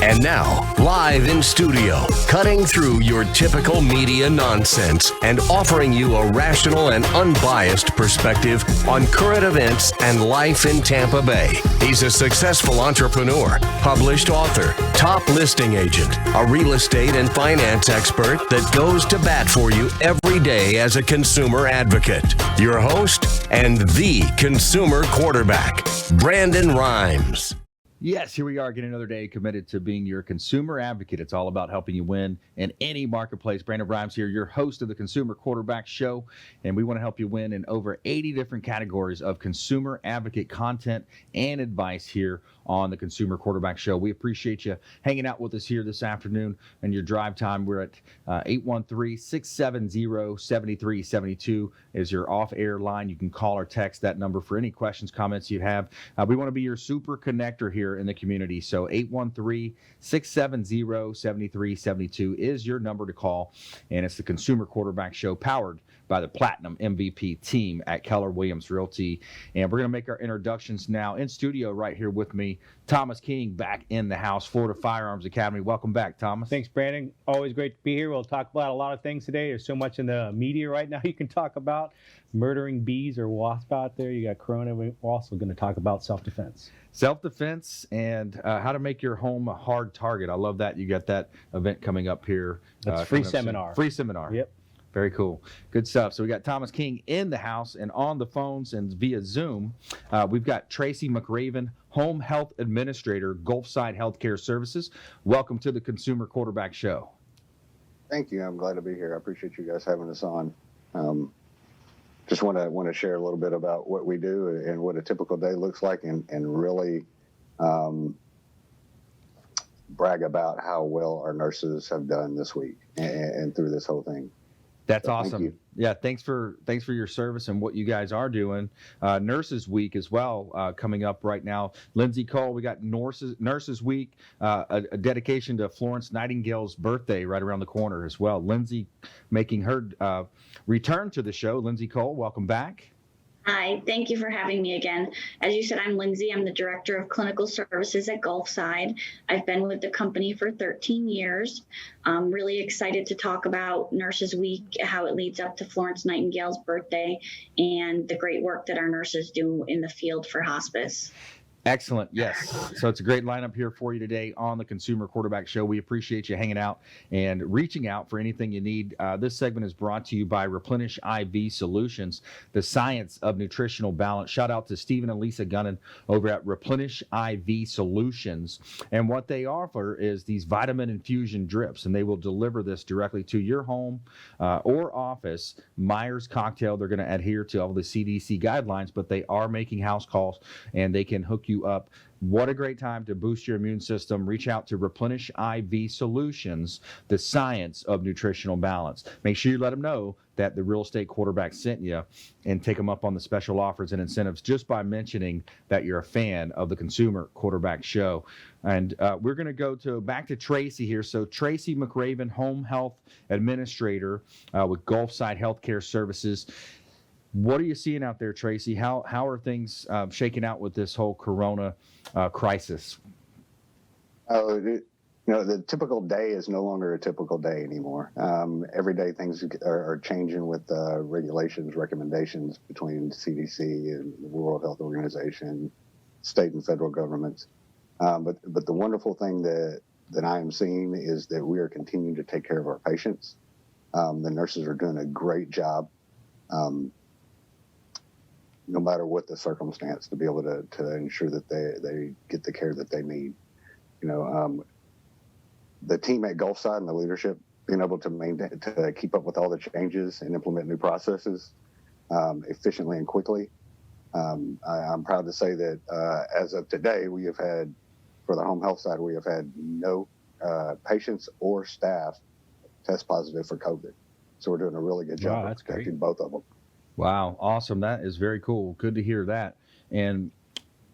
And now, live in studio, cutting through your typical media nonsense and offering you a rational and unbiased perspective on current events and life in Tampa Bay. He's a successful entrepreneur, published author, top listing agent, a real estate and finance expert that goes to bat for you every day as a consumer advocate. Your host and the consumer quarterback, Brandon Rhymes. Yes, here we are again another day committed to being your consumer advocate. It's all about helping you win in any marketplace. Brandon Rhymes here, your host of the Consumer Quarterback Show, and we want to help you win in over 80 different categories of consumer advocate content and advice here on the Consumer Quarterback Show. We appreciate you hanging out with us here this afternoon and your drive time. We're at 813-670-7372 is your off-air line. You can call or text that number for any questions, comments you have. We want to be your super connector here in the community. So 813-670-7372 is your number to call, and it's the Consumer Quarterback Show powered by the Platinum MVP team at Keller Williams Realty. And we're going to make our introductions now. In studio right here with me, Thomas King back in the house, Florida Firearms Academy. Welcome back, Thomas. Thanks, Brandon. Always great to be here. We'll talk about a lot of things today. There's so much in the media right now you can talk about. Murdering bees or wasps out there. You got corona. We're also going to talk about self-defense. Self-defense and how to make your home a hard target. I love that. You got that event coming up here. That's free seminar. Free seminar. Yep. Very cool. Good stuff. So we got Thomas King in the house and on the phones and via Zoom. We've got Tracy Mcraven, Home Health Administrator, Gulfside Healthcare Services. Welcome to the Consumer Quarterback Show. Thank you. I'm glad to be here. I appreciate you guys having us on. Just want to share a little bit about what we do and what a typical day looks like, and really brag about how well our nurses have done this week and through this whole thing. That's so awesome. Yeah, thanks for your service and what you guys are doing. Nurses Week as well coming up right now. Lindsay Cole, we got Nurses Week, a dedication to Florence Nightingale's birthday right around the corner as well. Lindsay making her return to the show. Lindsay Cole, welcome back. Hi, thank you for having me again. As you said, I'm Lindsay. I'm the Director of Clinical Services at Gulfside. I've been with the company for 13 years. I'm really excited to talk about Nurses Week, how it leads up to Florence Nightingale's birthday, and the great work that our nurses do in the field for hospice. Excellent. Yes. So it's a great lineup here for you today on the Consumer Quarterback Show. We appreciate you hanging out and reaching out for anything you need. This segment is brought to you by Replenish IV Solutions, the science of nutritional balance. Shout out to Stephen and Lisa Gunnan over at Replenish IV Solutions. And what they offer is these vitamin infusion drips, and they will deliver this directly to your home or office. Myers Cocktail, they're going to adhere to all the CDC guidelines, but they are making house calls, and they can hook you up. What a great time to boost your immune system. Reach out to Replenish IV Solutions, the science of nutritional balance. Make sure you let them know that the Real Estate Quarterback sent you, and take them up on the special offers and incentives just by mentioning that you're a fan of the Consumer Quarterback Show. And we're going to go back to Tracy here. So Tracy Mcraven, Home Health Administrator with Gulfside Healthcare Services. What are you seeing out there, Tracy? How are things shaking out with this whole corona crisis? The typical day is no longer a typical day anymore. Every day things are changing with regulations, recommendations between CDC and the World Health Organization, state and federal governments. But the wonderful thing that I am seeing is that we are continuing to take care of our patients. The nurses are doing a great job. No matter what the circumstance, to be able to ensure that they get the care that they need. The team at Gulfside and the leadership being able to keep up with all the changes and implement new processes efficiently and quickly. I'm proud to say that as of today, we have had, for the home health side, we have had no patients or staff test positive for COVID. So we're doing a really good job of protecting both of them. Wow, awesome. That is very cool. Good to hear that. And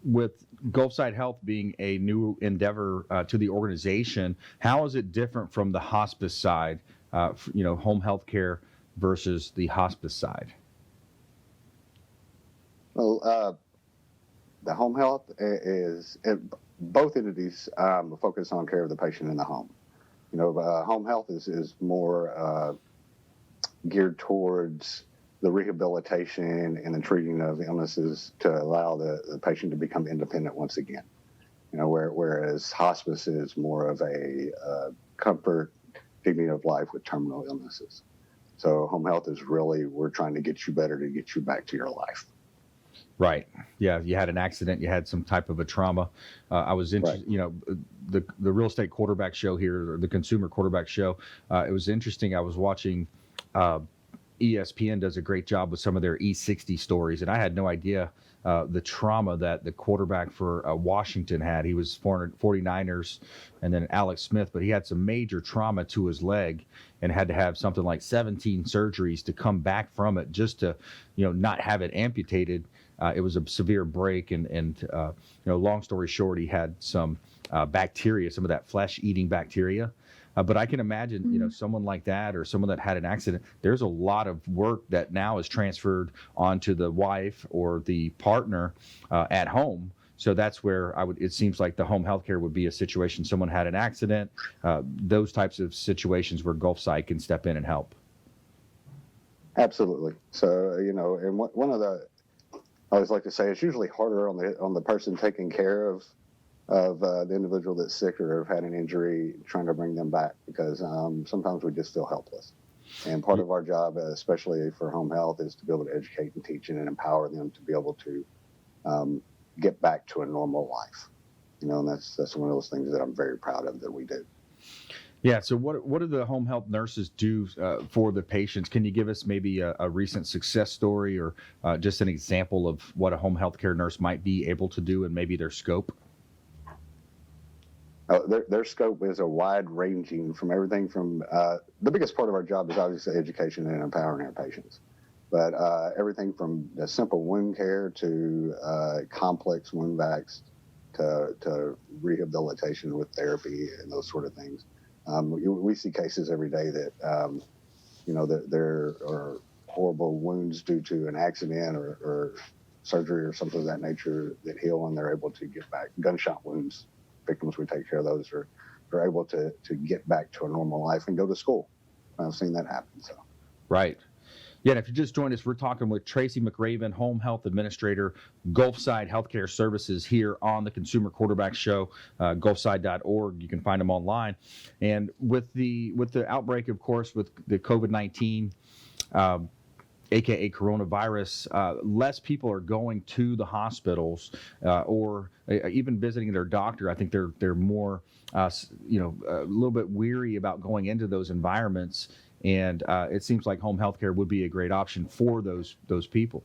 with Gulfside Health being a new endeavor to the organization, how is it different from the hospice side, home health care versus the hospice side? Well, the home health is, both entities focus on care of the patient in the home. Home health is more geared towards the rehabilitation and the treating of illnesses to allow the patient to become independent once again. Whereas hospice is more of a comfort, dignity of life with terminal illnesses. So home health is really, we're trying to get you better to get you back to your life. Right. Yeah. You had an accident. You had some type of a trauma. I was interested, Right. The real estate quarterback show here, or the consumer quarterback show. It was interesting. I was watching, ESPN does a great job with some of their E60 stories. And I had no idea the trauma that the quarterback for Washington had. He was 49ers and then Alex Smith, but he had some major trauma to his leg and had to have something like 17 surgeries to come back from it just to, not have it amputated. It was a severe break. And long story short, he had some bacteria, some of that flesh-eating bacteria. But I can imagine, someone like that or someone that had an accident, there's a lot of work that now is transferred onto the wife or the partner at home. So that's where it seems like the home healthcare would be a situation. Someone had an accident, those types of situations where Gulfside can step in and help. Absolutely. So, and one of the, I always like to say, it's usually harder on the person taking care of the individual that's sick or have had an injury, trying to bring them back, because sometimes we just feel helpless. And part of our job, especially for home health, is to be able to educate and teach and empower them to be able to get back to a normal life. And that's one of those things that I'm very proud of that we do. Yeah. So what do the home health nurses do for the patients? Can you give us maybe a recent success story or just an example of what a home health care nurse might be able to do and maybe their scope? Their scope is a wide ranging from everything from the biggest part of our job is obviously education and empowering our patients, but everything from the simple wound care to complex wound vacs to rehabilitation with therapy and those sort of things. We see cases every day that that there are horrible wounds due to an accident or surgery or something of that nature that heal and they're able to get back. Gunshot wounds victims, we take care of those, are able to get back to a normal life and go to school. I've seen that happen. So, right. Yeah, and if you just joined us, we're talking with Tracy Mcraven, Home Health Administrator, Gulfside Healthcare Services, here on the Consumer Quarterback Show, gulfside.org. You can find them online. And with the outbreak, of course, with the COVID-19, aka coronavirus, less people are going to the hospitals or even visiting their doctor. I think they're more, a little bit weary about going into those environments. And it seems like home health care would be a great option for those people.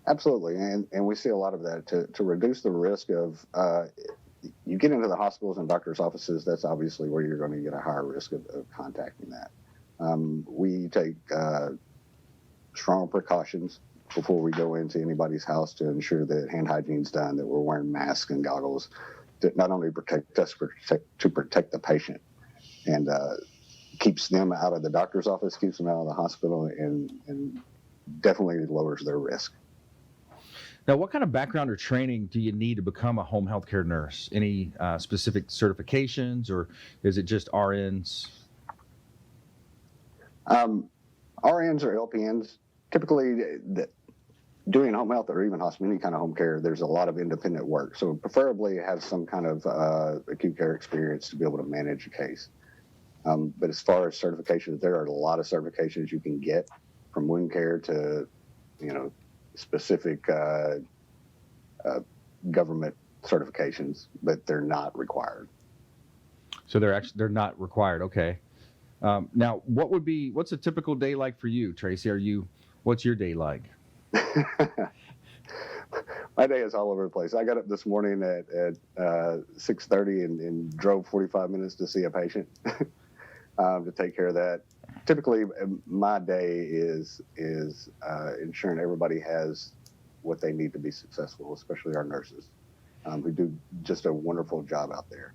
Absolutely. And we see a lot of that to reduce the risk of, you get into the hospitals and doctors' offices, that's obviously where you're going to get a higher risk of contacting that. We take strong precautions before we go into anybody's house to ensure that hand hygiene's done, that we're wearing masks and goggles that not only protect us, to protect the patient, and keeps them out of the doctor's office, keeps them out of the hospital, and definitely lowers their risk. Now, what kind of background or training do you need to become a home health care nurse? Any specific certifications, or is it just RNs? RNs or LPNs, typically doing home health or even hospice, any kind of home care, there's a lot of independent work. So preferably have some kind of acute care experience to be able to manage a case. But as far as certifications, there are a lot of certifications you can get, from wound care to, specific government certifications, but they're not required. So they're not required. Okay. Now, what's a typical day like for you, Tracy? What's your day like? My day is all over the place. I got up this morning at 6:30 and drove 45 minutes to see a patient to take care of that. Typically, my day is ensuring everybody has what they need to be successful, especially our nurses, who do just a wonderful job out there.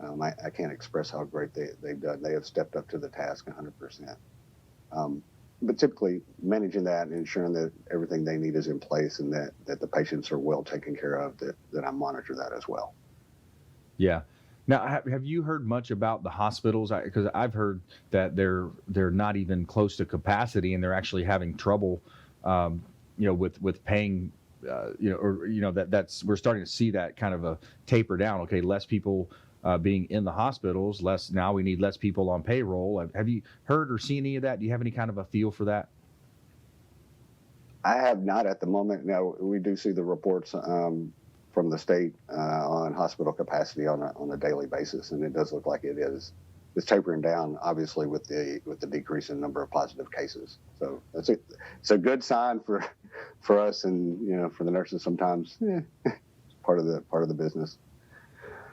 I can't express how great they've done. They have stepped up to the task 100%. but typically managing that and ensuring that everything they need is in place and that the patients are well taken care of, that I monitor that as well. Yeah. Now, have you heard much about the hospitals? Because I've heard that they're not even close to capacity, and they're actually having trouble, with paying, that's we're starting to see that kind of a taper down. Okay, less people being in the hospitals, less now we need less people on payroll. Have you heard or seen any of that? Do you have any kind of a feel for that? I have not at the moment. Now, we do see the reports from the state on hospital capacity on a daily basis, and it does look like it's tapering down, obviously, with the decrease in number of positive cases. So it's a good sign for us, and for the nurses sometimes. Part of the business.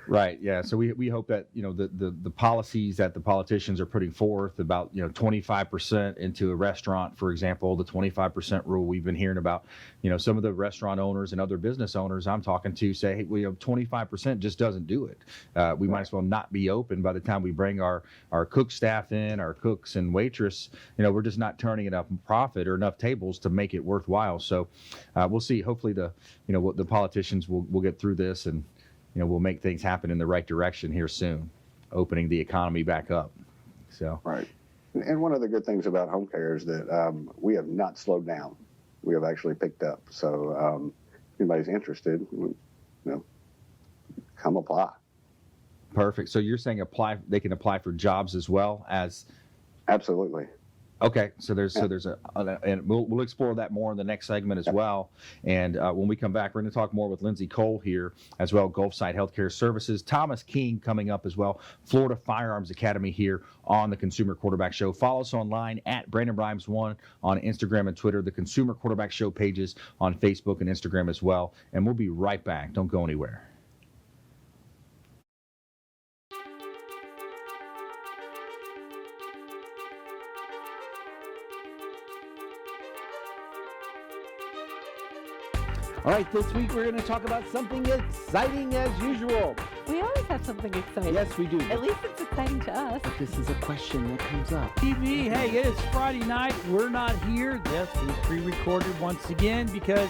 Right. Yeah. So we hope that, the policies that the politicians are putting forth about, 25% into a restaurant, for example, the 25% rule we've been hearing about, some of the restaurant owners and other business owners I'm talking to say, hey, 25% just doesn't do it. We might as well not be open by the time we bring our cook staff in, our cooks and waitress. We're just not turning enough profit or enough tables to make it worthwhile. So we'll see. Hopefully the politicians will get through this, and we'll make things happen in the right direction here soon, opening the economy back up. So right. And one of the good things about home care is that we have not slowed down. We have actually picked up. So if anybody's interested, come apply. Perfect. So you're saying they can apply for jobs as well as? Absolutely. Okay, so there's and we'll explore that more in the next segment as well. And when we come back, we're going to talk more with Lindsay Cole here as well, Gulfside Healthcare Services. Thomas King coming up as well, Florida Firearms Academy here on the Consumer Quarterback Show. Follow us online at Brandon Rhymes1 on Instagram and Twitter, the Consumer Quarterback Show pages on Facebook and Instagram as well. And we'll be right back. Don't go anywhere. All right, this week we're going to talk about something exciting as usual. We always have something exciting. Yes, we do. At least it's exciting to us. But this is a question that comes up. TV, hey, it is Friday night. We're not here. Yes, we pre-recorded once again because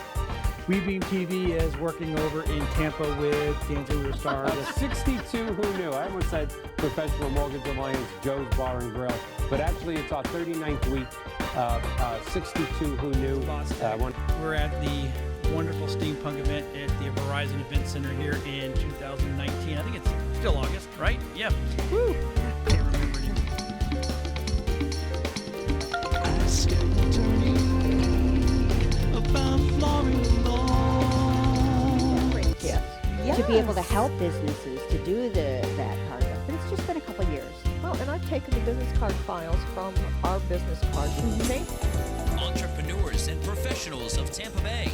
WeBeam TV is working over in Tampa with Dancing with the Stars. 62 Who Knew. I almost said Professional Mortgage Alliance, Joe's Bar and Grill, but actually it's our 39th week. 62 Who Knew. We're at the wonderful steampunk event at the Verizon Event Center here in 2019. I think it's still August, right? Yeah. Woo! Can't remember anymore. To be able to help businesses to do that part of it. But it's just been a couple of years. Well, and I've taken the business card files from our business cards and made entrepreneurs and professionals of Tampa Bay.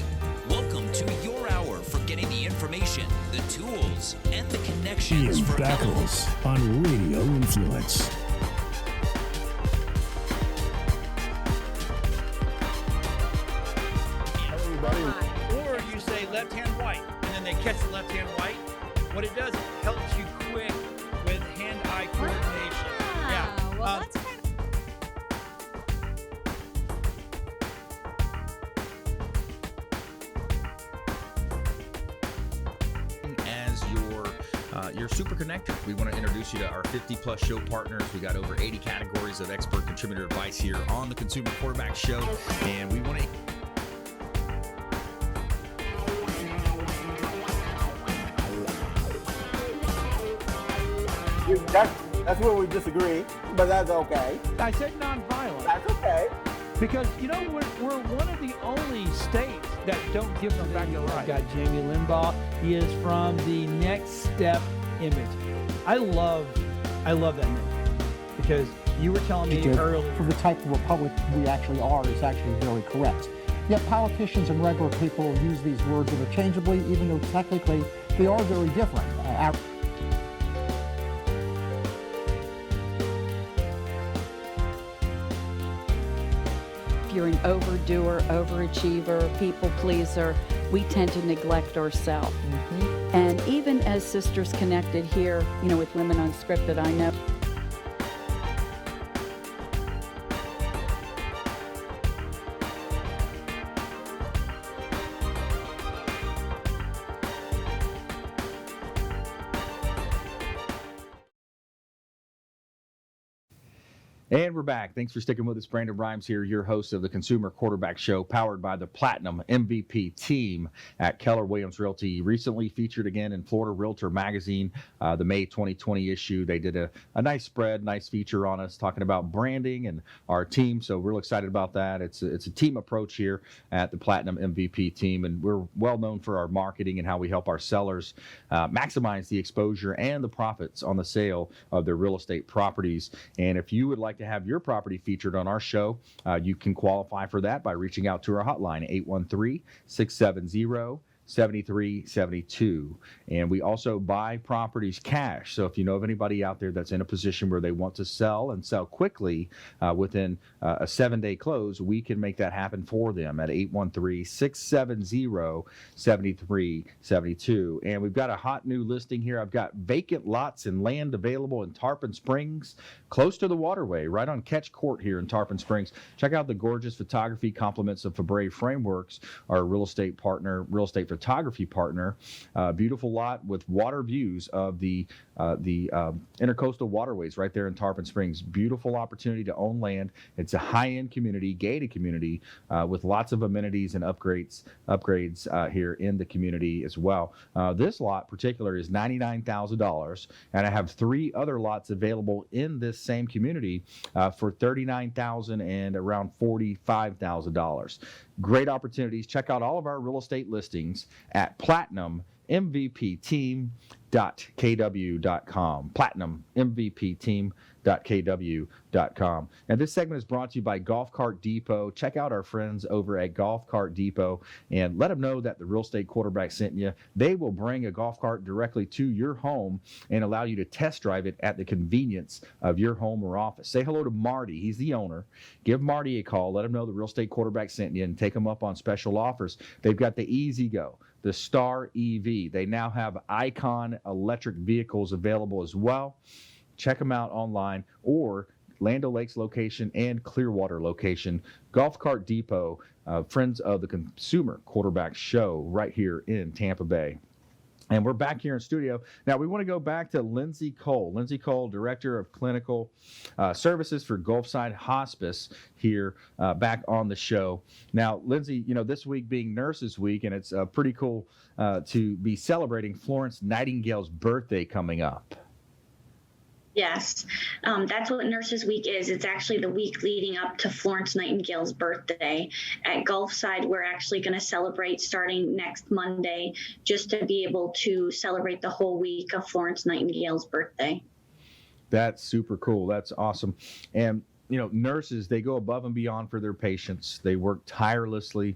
Welcome to your hour for getting the information, the tools, and the connections Ian for Beckles on Radio Influence. Or you say left hand white, and then they catch the left hand white. What it does, it helps you quick with hand-eye coordination. Yeah. Well, that's kind As your super connector, we want to introduce you to our 50-plus show partners. We got over 80 categories of expert contributor advice here on the Consumer Quarterback Show, and we want to. That's where we disagree, but that's okay. I said nonviolent. That's okay. Because, we're one of the only states that don't give them back the right. Got Jamie Limbaugh. He is from the Next Step Image. I love that name because you were telling me earlier. For the type of republic we actually are is actually very correct. Yet politicians and regular people use these words interchangeably, even though technically they are very different. If you're an overdoer, overachiever, people pleaser, we tend to neglect ourselves. Mm-hmm. And even as Sisters Connected here, with Women Unscripted, I know And we're back. Thanks for sticking with us. Brandon Rhymes here, your host of the Consumer Quarterback Show, powered by the Platinum MVP team at Keller Williams Realty. Recently featured again in Florida Realtor Magazine, the May 2020 issue. They did a nice spread, nice feature on us talking about branding and our team. So real excited about that. It's a team approach here at the Platinum MVP team, and we're well known for our marketing and how we help our sellers maximize the exposure and the profits on the sale of their real estate properties. And if you would like to have your property featured on our show, you can qualify for that by reaching out to our hotline, 813-670-7372. And we also buy properties cash. So if you know of anybody out there that's in a position where they want to sell and sell quickly within a 7-day close, we can make that happen for them at 813-670-7372. And we've got a hot new listing here. I've got vacant lots and land available in Tarpon Springs, close to the waterway, right on Ketch Court here in Tarpon Springs. Check out the gorgeous photography compliments of Fabre Frameworks, our real estate photography partner. Beautiful lot with water views of the intercoastal waterways right there in Tarpon Springs. Beautiful opportunity to own land. It's a high-end community, gated community, with lots of amenities and upgrades here in the community as well. This lot particular is $99,000, and I have 3 other lots available in this same community for $39,000 and around $45,000. Great opportunities. Check out all of our real estate listings at PlatinumMVPteam.kw.com. PlatinumMVPteam.kw.com. And this segment is brought to you by Golf Cart Depot. Check out our friends over at Golf Cart Depot and let them know that the real estate quarterback sent you. They will bring a golf cart directly to your home and allow you to test drive it at the convenience of your home or office. Say hello to Marty. He's the owner. Give Marty a call. Let him know the real estate quarterback sent you and take them up on special offers. They've got the Easy Go, the Star EV. They now have Icon electric vehicles available as well. Check them out online, or Land O'Lakes location and Clearwater location. Golf Cart Depot, friends of the Consumer Quarterback Show right here in Tampa Bay. And we're back here in studio. Now, we want to go back to Lindsay Cole. Lindsay Cole, Director of Clinical Services for Gulfside Hospice here back on the show. Now, Lindsay, this week being Nurses Week, and it's pretty cool to be celebrating Florence Nightingale's birthday coming up. Yes, that's what Nurses Week is. It's actually the week leading up to Florence Nightingale's birthday. At Gulfside, we're actually going to celebrate starting next Monday, just to be able to celebrate the whole week of Florence Nightingale's birthday. That's super cool. That's awesome. And, nurses, they go above and beyond for their patients. They work tirelessly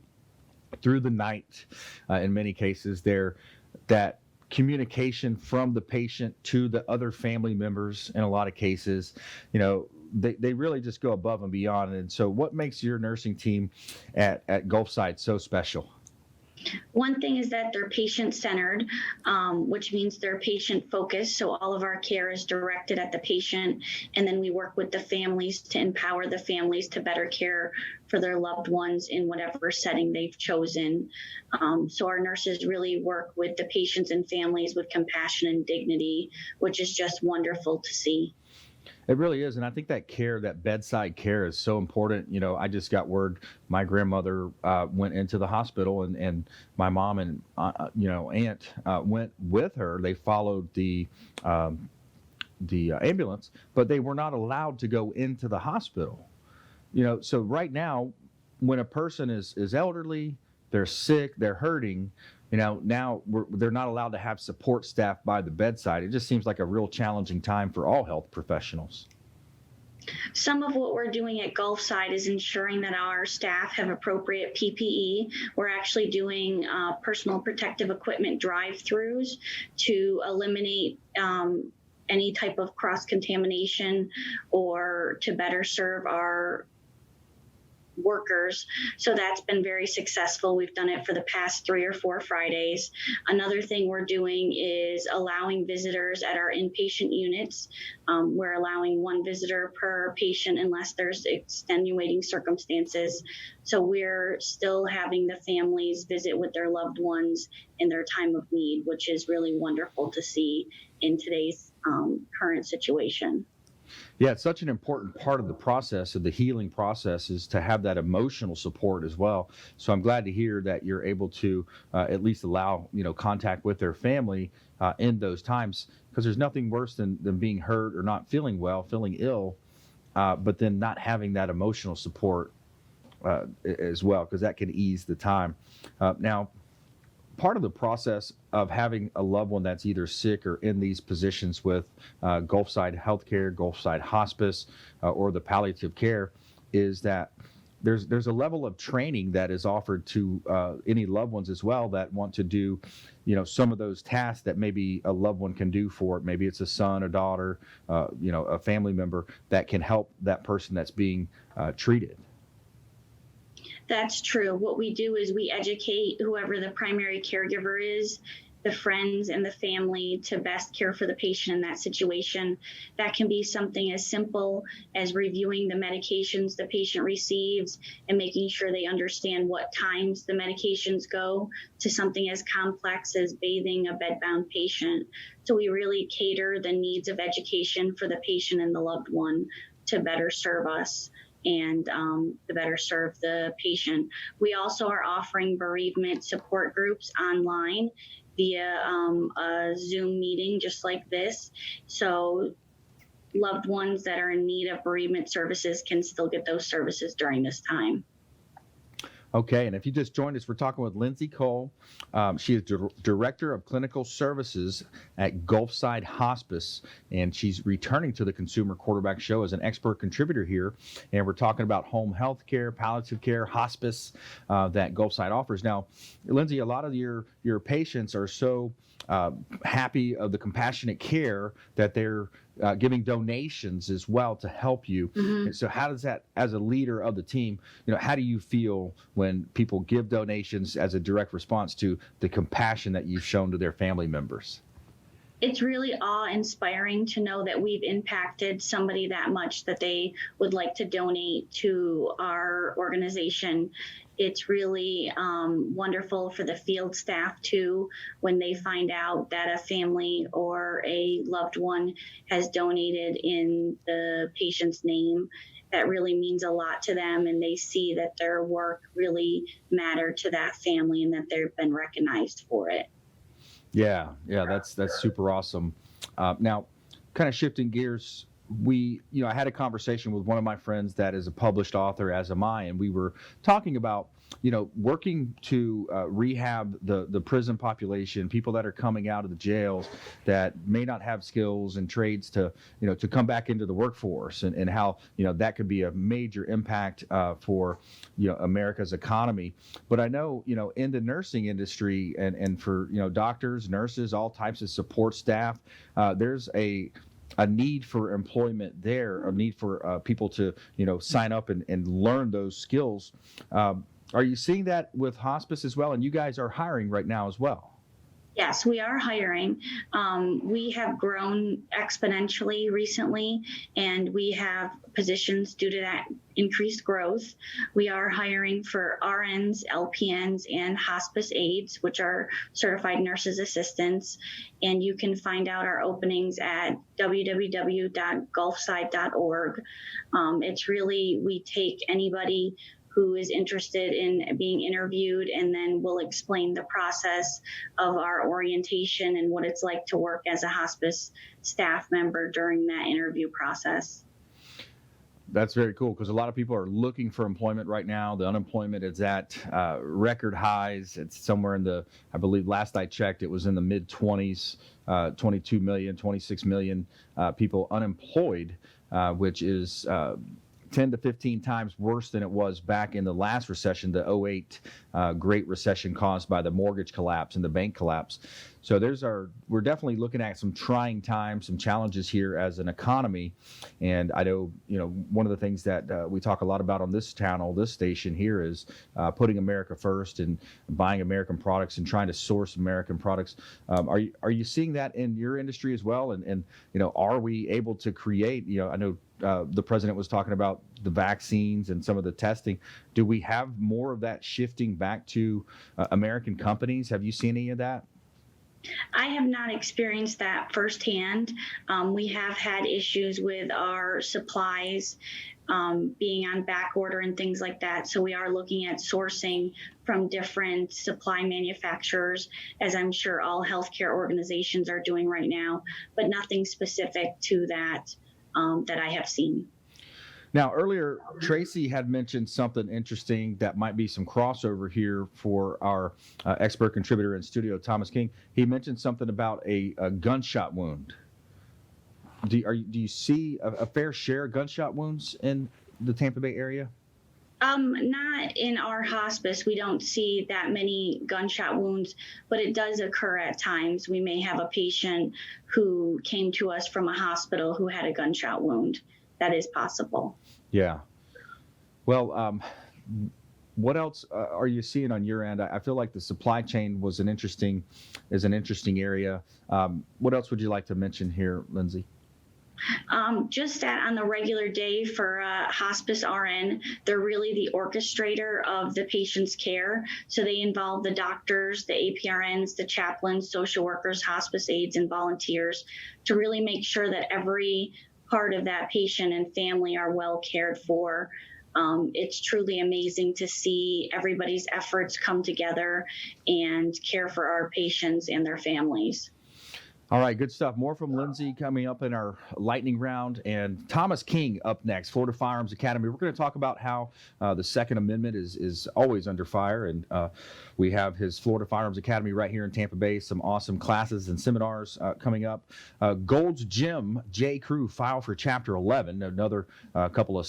through the night. In many cases, that communication from the patient to the other family members in a lot of cases, they really just go above and beyond. And so what makes your nursing team at Gulfside so special? One thing is that they're patient-centered, which means they're patient-focused. So all of our care is directed at the patient, and then we work with the families to empower the families to better care for their loved ones in whatever setting they've chosen. So our nurses really work with the patients and families with compassion and dignity, which is just wonderful to see. It really is. And I think that care, that bedside care, is so important. I just got word my grandmother went into the hospital, and my mom and, aunt went with her. They followed the ambulance, but they were not allowed to go into the hospital. So right now, when a person is elderly, they're sick, they're hurting, now they're not allowed to have support staff by the bedside. It just seems like a real challenging time for all health professionals. Some of what we're doing at Gulfside is ensuring that our staff have appropriate PPE. We're actually doing personal protective equipment drive-throughs to eliminate any type of cross-contamination or to better serve our workers. So that's been very successful. We've done it for the past 3 or 4 Fridays. Another thing we're doing is allowing visitors at our inpatient units. We're allowing 1 visitor per patient unless there's extenuating circumstances. So we're still having the families visit with their loved ones in their time of need, which is really wonderful to see in today's current situation. Yeah, it's such an important part of the process, of the healing process, is to have that emotional support as well. So I'm glad to hear that you're able to at least allow, contact with their family in those times, because there's nothing worse than being hurt or not feeling well, feeling ill, but then not having that emotional support as well, because that can ease the time. Now, part of the process of having a loved one that's either sick or in these positions with Gulfside Healthcare, Gulfside Hospice, or the palliative care is that there's a level of training that is offered to any loved ones as well that want to do, some of those tasks that maybe a loved one can do for it. Maybe it's a son, a daughter, a family member that can help that person that's being treated. That's true. What we do is we educate whoever the primary caregiver is, the friends and the family, to best care for the patient in that situation. That can be something as simple as reviewing the medications the patient receives and making sure they understand what times the medications go, to something as complex as bathing a bedbound patient. So we really cater the needs of education for the patient and the loved one to better serve us and to better serve the patient. We also are offering bereavement support groups online via a Zoom meeting just like this. So loved ones that are in need of bereavement services can still get those services during this time. Okay, and if you just joined us, we're talking with Lindsay Cole. She is Director of Clinical Services at Gulfside Hospice, and she's returning to the Consumer Quarterback Show as an expert contributor here. And we're talking about home health care, palliative care, hospice that Gulfside offers. Now, Lindsay, a lot of your patients are so happy of the compassionate care that they're giving donations as well to help you. Mm-hmm. And so how does that, as a leader of the team, how do you feel when people give donations as a direct response to the compassion that you've shown to their family members? It's really awe-inspiring to know that we've impacted somebody that much that they would like to donate to our organization. It's really wonderful for the field staff, too, when they find out that a family or a loved one has donated in the patient's name. That really means a lot to them, and they see that their work really mattered to that family and that they've been recognized for it. Yeah, that's super awesome. Now, kind of shifting gears, I had a conversation with one of my friends that is a published author, as am I, and we were talking about, working to rehab the prison population, people that are coming out of the jails that may not have skills and trades to come back into the workforce, and how, that could be a major impact for, America's economy. But I know, in the nursing industry and for, doctors, nurses, all types of support staff, there's a need for employment there, a need for people to, sign up and learn those skills. Are you seeing that with hospice as well? And you guys are hiring right now as well. Yes, we are hiring. We have grown exponentially recently, and we have positions due to that increased growth. We are hiring for RNs, LPNs, and hospice aides, which are certified nurses assistants. And you can find out our openings at www.gulfside.org. It's really, we take anybody who is interested in being interviewed, and then we'll explain the process of our orientation and what it's like to work as a hospice staff member during that interview process. That's very cool, because a lot of people are looking for employment right now. The unemployment is at record highs. It's somewhere in I believe last I checked, it was in the mid-20s, 22 million, 26 million people unemployed, which is 10 to 15 times worse than it was back in the last recession, the 2008 Great Recession caused by the mortgage collapse and the bank collapse. So we're definitely looking at some trying times, some challenges here as an economy. And I know, one of the things that we talk a lot about on this channel, this station here, is putting America first and buying American products and trying to source American products. Are you seeing that in your industry as well? And are we able to create, I know the president was talking about the vaccines and some of the testing. Do we have more of that shifting back to American companies? Have you seen any of that? I have not experienced that firsthand. We have had issues with our supplies being on back order and things like that. So we are looking at sourcing from different supply manufacturers, as I'm sure all healthcare organizations are doing right now, but nothing specific to that that I have seen. Now, earlier, Tracy had mentioned something interesting that might be some crossover here for our expert contributor in studio, Thomas King. He mentioned something about a gunshot wound. Do you see a fair share of gunshot wounds in the Tampa Bay area? Not in our hospice. We don't see that many gunshot wounds, but it does occur at times. We may have a patient who came to us from a hospital who had a gunshot wound. That is possible. Yeah. Well, what else are you seeing on your end? I feel like the supply chain is an interesting area. What else would you like to mention here, Lindsay? Just that on the regular day for hospice RN, they're really the orchestrator of the patient's care. So they involve the doctors, the APRNs, the chaplains, social workers, hospice aides, and volunteers to really make sure that every part of that patient and family are well cared for. It's truly amazing to see everybody's efforts come together and care for our patients and their families. All right, good stuff. More from Lindsay coming up in our lightning round, and Thomas King up next, Florida Firearms Academy. We're going to talk about how the Second Amendment is always under fire, and we have his Florida Firearms Academy right here in Tampa Bay. Some awesome classes and seminars coming up. Gold's Gym J. Crew file for Chapter 11. Another couple of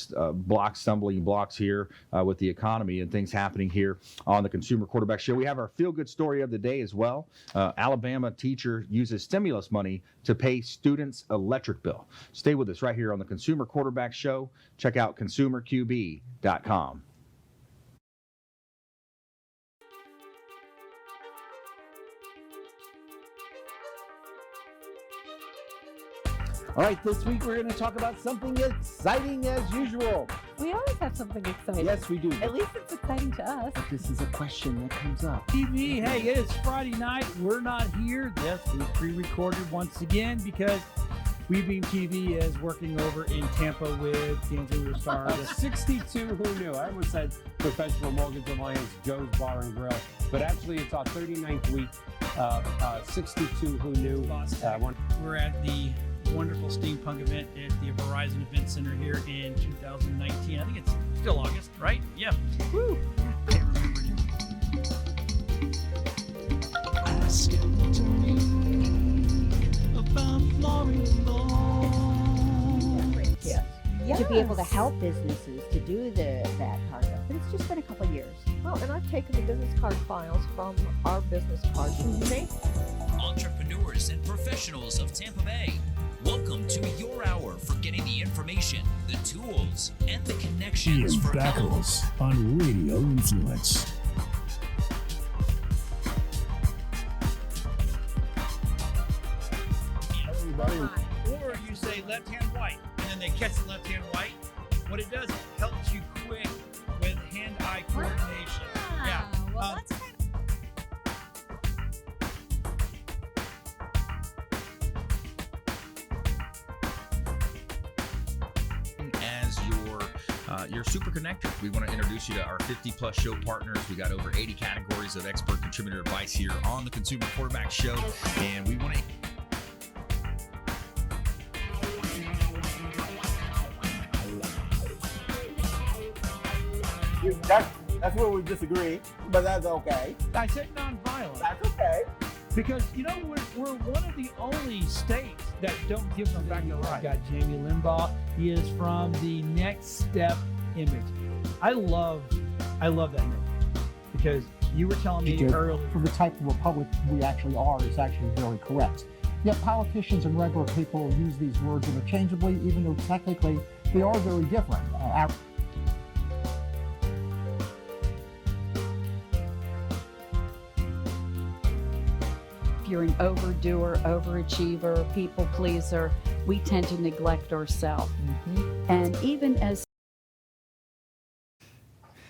stumbling blocks here with the economy and things happening here on the Consumer Quarterback Show. We have our feel-good story of the day as well. Alabama teacher uses stimulus money to pay students' electric bill. Stay with us right here on the Consumer Quarterback Show. Check out consumerqb.com. All right, this week we're going to talk about something exciting as usual. We always have something exciting. Yes, we do. At least it's exciting to us. But this is a question that comes up. TV, hey, it is Friday night. We're not here. Yes, we pre-recorded once again because Webeam TV is working over in Tampa with Kansas Star. 62 who knew. I almost said Professional Mortgage Alliance, Joe's Bar and Grill. But actually, it's our 39th week. 62 who knew. We're at the wonderful steampunk event at the Verizon Event Center here in 2019. I think it's still August, right? Yeah. Woo! Can't remember now. Ask him to me about to be able to help businesses to do that part of it. But it's just been a couple of years. Well, and I've taken the business card files from our business cards and made entrepreneurs and professionals of Tampa Bay. Welcome to your hour for getting the information, the tools, and the connections Ian for Beckles on Radio Influence. Or you say left hand white, and then they catch the left hand white. What it does, it helps you quick with hand-eye coordination. Yeah. Well, that's kind as your super connector. We want to introduce you to our 50+ show partners. We got over 80 categories of expert contributor advice here on the Consumer Quarterback Show, and we want to That's where we disagree, but that's okay. I said nonviolent. That's okay. Because, you know, we're one of the only states that don't give them back the right. Got Jamie Limbaugh. He is from the Next Step image. I love that image because you were telling me earlier. For the type of republic we actually are is actually very correct. Yet politicians and regular people use these words interchangeably, even though technically they are very different. If you're an overdoer, overachiever, people pleaser, we tend to neglect ourselves. And even as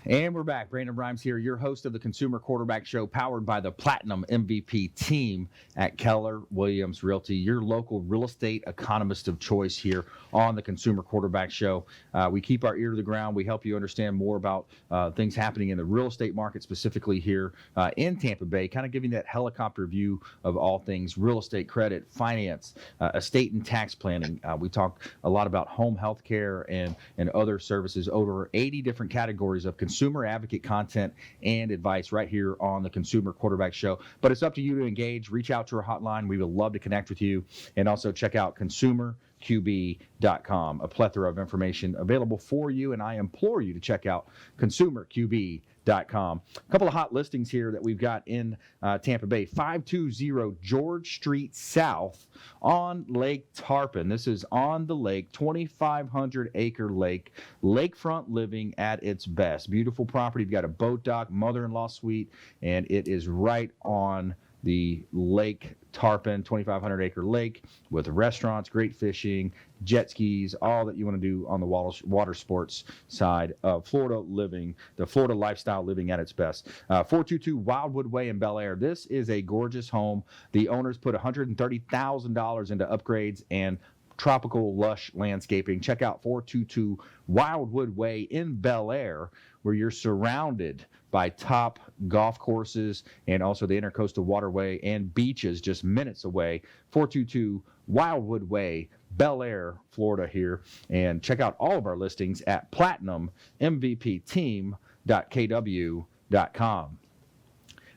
And we're back. Brandon Rhymes here, your host of the Consumer Quarterback Show, powered by the Platinum MVP team at Keller Williams Realty, your local real estate economist of choice here on the Consumer Quarterback Show. We keep our ear to the ground. We help you understand more about things happening in the real estate market, specifically here in Tampa Bay, kind of giving that helicopter view of all things real estate, credit, finance, estate and tax planning. We talk a lot about home health care and other services, over 80 different categories of consumer advocate content and advice right here on the Consumer Quarterback Show. But it's up to you to engage. Reach out to our hotline. We would love to connect with you. And also check out consumerqb.com, a plethora of information available for you. And I implore you to check out consumerqb.com. A couple of hot listings here that we've got in Tampa Bay. 520 George Street South on Lake Tarpon. This is on the lake, 2,500 acre lake, lakefront living at its best. Beautiful property. You've got a boat dock, mother-in-law suite, and it is right on the Lake Tarpon, 2,500 acre lake with restaurants, great fishing, jet skis, all that you want to do on the water sports side of Florida living, the Florida lifestyle living at its best. 422 Wildwood Way in Bel Air. This is a gorgeous home. The owners put $130,000 into upgrades and tropical lush landscaping. Check out 422 Wildwood Way in Bel Air, where you're surrounded by top golf courses and also the Intercoastal Waterway and beaches just minutes away. 422 Wildwood Way, Bel Air, Florida here. And check out all of our listings at platinummvpteam.kw.com.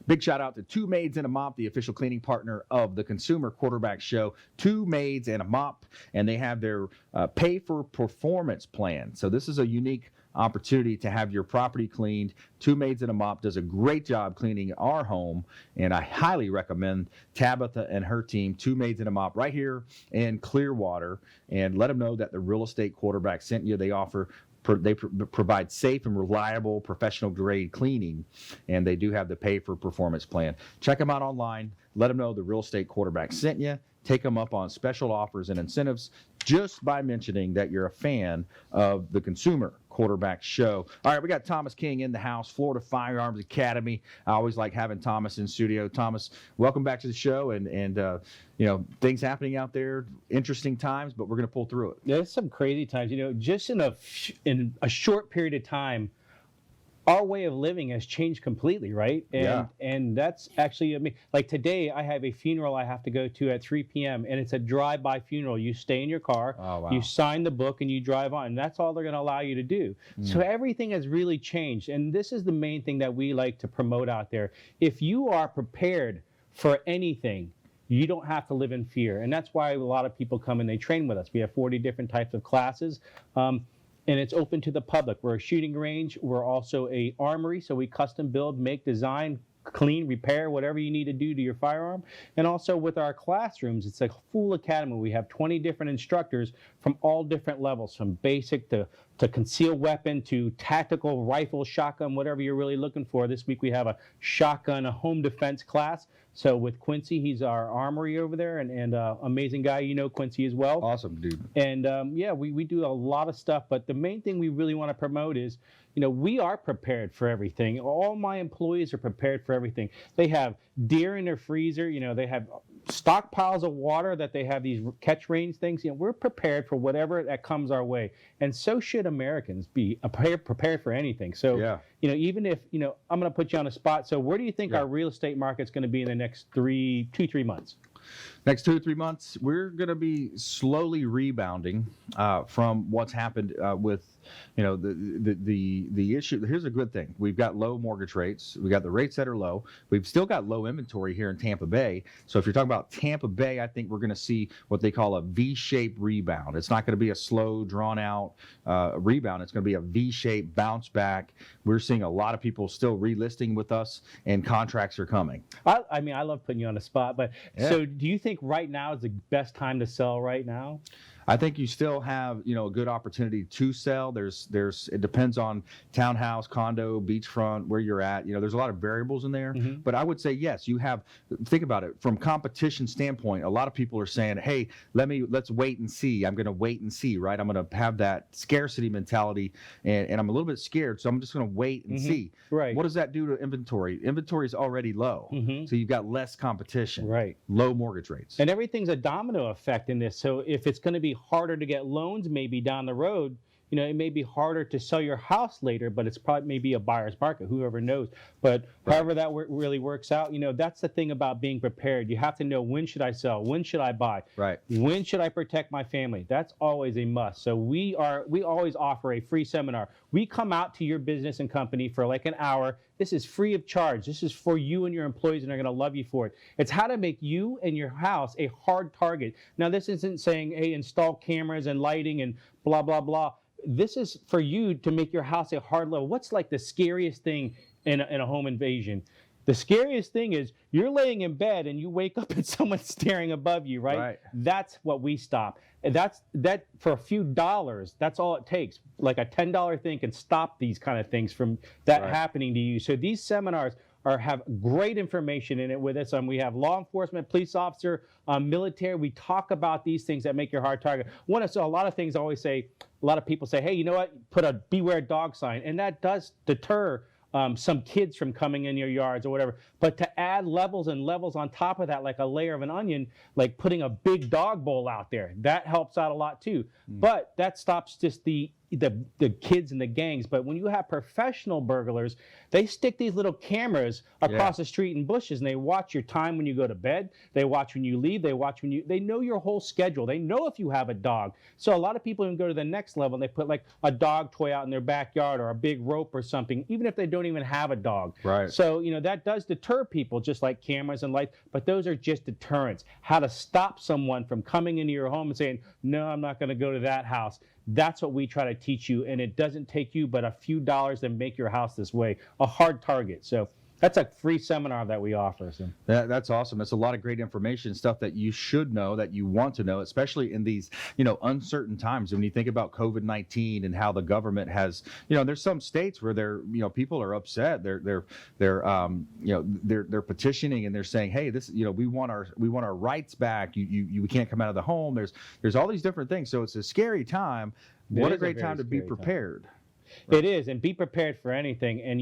Big shout out to Two Maids and a Mop, the official cleaning partner of the Consumer Quarterback Show. Two Maids and a Mop, and they have their pay for performance plan. So this is a unique opportunity to have your property cleaned. Two Maids and a Mop does a great job cleaning our home, and I highly recommend Tabitha and her team, Two Maids and a Mop, right here in Clearwater, and let them know that the Real Estate Quarterback sent you. They provide safe and reliable professional grade cleaning, and they do have the pay for performance plan. Check them out online. Let them know the Real Estate Quarterback sent you. Take them up on special offers and incentives just by mentioning that you're a fan of the Consumer Quarterback Show. All right, we got Thomas King in the house, Florida Firearms Academy. I always like having Thomas in studio. Thomas, welcome back to the show, and you know, things happening out there, interesting times, but we're going to pull through it. There's some crazy times, you know, just in a short period of time. Our way of living has changed completely, right? And that's actually, I mean, like today I have a funeral I have to go to at 3 p.m. and it's a drive-by funeral. You stay in your car, you sign the book, and you drive on. And that's all they're going to allow you to do. So everything has really changed. And this is the main thing that we like to promote out there. If you are prepared for anything, you don't have to live in fear. And that's why a lot of people come and they train with us. We have 40 different types of classes. And it's open to the public. We're a shooting range. We're also a armory, so we custom build, make, design, clean, repair, whatever you need to do to your firearm. And also with our classrooms, it's a full academy. We have 20 different instructors from all different levels, from basic to concealed weapon to tactical rifle, shotgun, whatever you're really looking for. This week we have a shotgun, a home defense class. So with Quincy, he's our armory over there, and amazing guy. You know Quincy as well. Awesome, dude. And yeah, we do a lot of stuff, but the main thing we really want to promote is, you know, we are prepared for everything. All my employees are prepared for everything. They have deer in their freezer. You know, they have stockpiles of water that they have these catch range things. You know, we're prepared for whatever that comes our way, and so should Americans be prepared for anything. So, you know, even if, you know, I'm going to put you on a spot. So where do you think our real estate market's going to be in the next 3 months? Next 2 or 3 months, we're going to be slowly rebounding from what's happened with, you know, the issue. Here's a good thing. We've got low mortgage rates. We got the rates that are low. We've still got low inventory here in Tampa Bay. So if you're talking about Tampa Bay, I think we're going to see what they call a V-shaped rebound. It's not going to be a slow, drawn-out rebound. It's going to be a V-shaped bounce back. We're seeing a lot of people still relisting with us, and contracts are coming. I mean, I love putting you on the spot, but so do you think right now is the best time to sell right now? I think you still have, a good opportunity to sell. It depends on townhouse, condo, beachfront, where you're at. There's a lot of variables in there. But I would say, yes, think about it from competition standpoint. A lot of people are saying, hey, let's wait and see. I'm going to wait and see, right? I'm going to have that scarcity mentality, and I'm a little bit scared, so I'm just going to wait and see. Right. What does that do to inventory? Inventory is already low, so you've got less competition. Right. Low mortgage rates. And everything's a domino effect in this. So if it's going to be harder to get loans maybe down the road, it may be harder to sell your house later, but it's probably maybe a buyer's market, whoever knows. But however that really works out, that's the thing about being prepared. You have to know, when should I sell? When should I buy? Right. When should I protect my family? That's always a must. So we always offer a free seminar. We come out to your business and company for like an hour. This is free of charge. This is for you and your employees, and they're going to love you for it. It's how to make you and your house a hard target. Now, this isn't saying, hey, install cameras and lighting and blah, blah, blah. This is for you to make your house a hard level. What's like the scariest thing in a home invasion? The scariest thing is you're laying in bed and you wake up and someone's staring above you, right? That's what we stop. And that for a few dollars, that's all it takes. Like a $10 thing can stop these kind of things from that happening to you. So these seminars have great information in it with us. We have law enforcement, police officer, military. We talk about these things that make your hard target. So a lot of things always say, a lot of people say, hey, you know what? Put a beware dog sign. And that does deter some kids from coming in your yards or whatever. But to add levels and levels on top of that, like a layer of an onion, like putting a big dog bowl out there, that helps out a lot too. But that stops just the kids and the gangs. But when you have professional burglars, they stick these little cameras across the street in bushes, and they watch your time when you go to bed. They watch when you leave. They know your whole schedule. They know if you have a dog. So a lot of people even go to the next level, and they put like a dog toy out in their backyard or a big rope or something, even if they don't even have a dog. Right. So, that does deter people, just like cameras and lights, but those are just deterrents. How to stop someone from coming into your home and saying, no, I'm not going to go to that house. That's what we try to teach you, and it doesn't take you but a few dollars to make your house this way, a hard target. So that's a free seminar that we offer. So that's awesome. That's a lot of great information, stuff that you should know, that you want to know, especially in these, uncertain times. When you think about COVID-19 and how the government has, there's some states where people are upset. They're petitioning, and they're saying, hey, this, we want our rights back. We can't come out of the home. There's all these different things. So it's a scary time. What a great time to be prepared. It is, and be prepared for anything. And